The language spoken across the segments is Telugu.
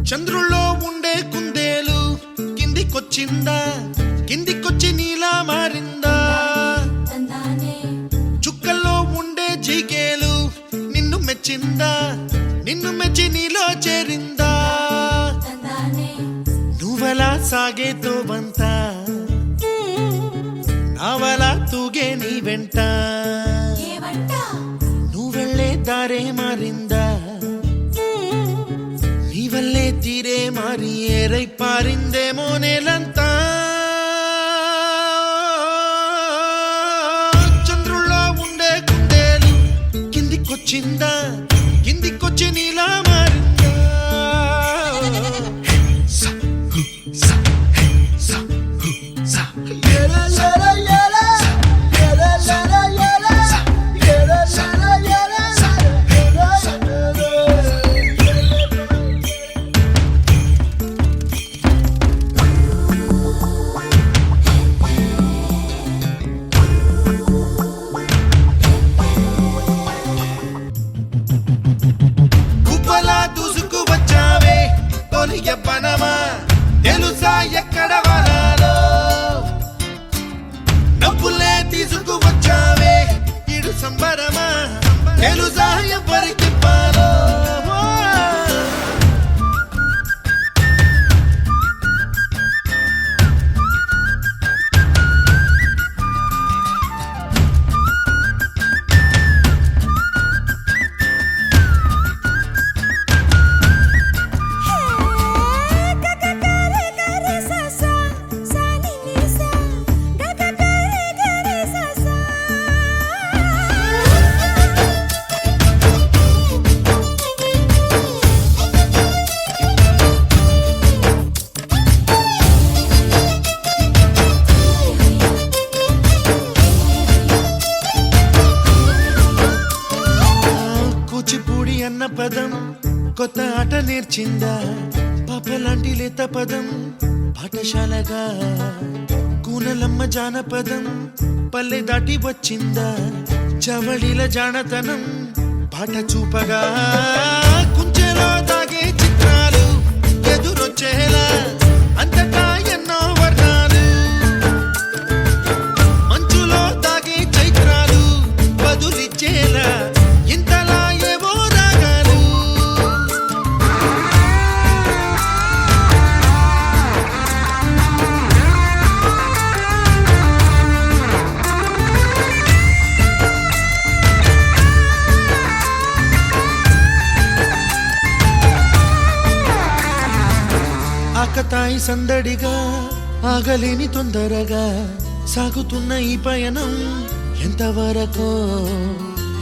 చంద్రుల్లో ఉండే కుందేలు కిందికొచ్చిందా, కిందికొచ్చి నీలా మారిందా? చుక్కల్లో ఉండే జీకేలు నిన్ను మెచ్చిందా, నిన్ను మెచ్చి నీలో చేరిందా? నువ్వలా సాగేతో బంత నావలా తూగే నీ వెంట, నువ్వెళ్ళే దారే మారిందా, నీ వల్లే తీరే మారి ఏరై పారిందేమో నేలంతా. చంద్రుల్లో ఉండే కుందేలు కిందికొచ్చిందా, కిందికొచ్చి నీలా మారిందా? పనమా తెలుసా ఎక్కడ వనాలో, నవ్వులే తీసుకువచ్చావే ఇడు సంబరమా తెలుసా ఎవరికి పాలో. కూచిపూడి అన్న పదం కొత్త ఆట నేర్చిందా, పాపలాంటి లేత పదం పాఠశాలగా, కూనలమ్మ జానపదం పల్లె దాటి వచ్చిందా, చవళిల జానతనం పాట చూపగా, కుంచెలో దాగే చిత్రాలు ఎదురొచ్చేలా అంతటా ఎన్నో వర్ణాలు, మంచులో దాగే చైత్రాలు బదులిచ్చేలా ఇంతలా ఏవో రాగాలు. ఆకతాయి సందడిగా ఆగలేని తొందరగా సాగుతున్న ఈ పయనం ఎంతవరకో,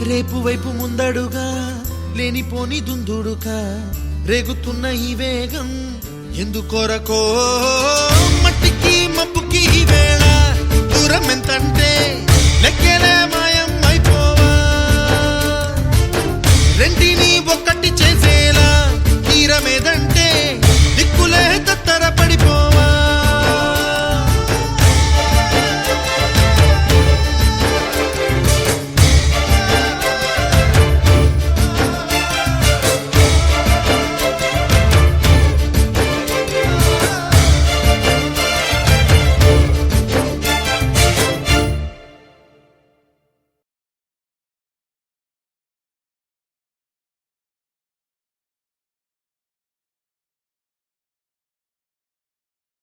రేపు వైపు ముందడుగా లేనిపోని దుందుడుగా రేగుతున్న ఈ వేగం ఎందుకొరకో, మట్టికి మబ్బుకి ఈ వేళ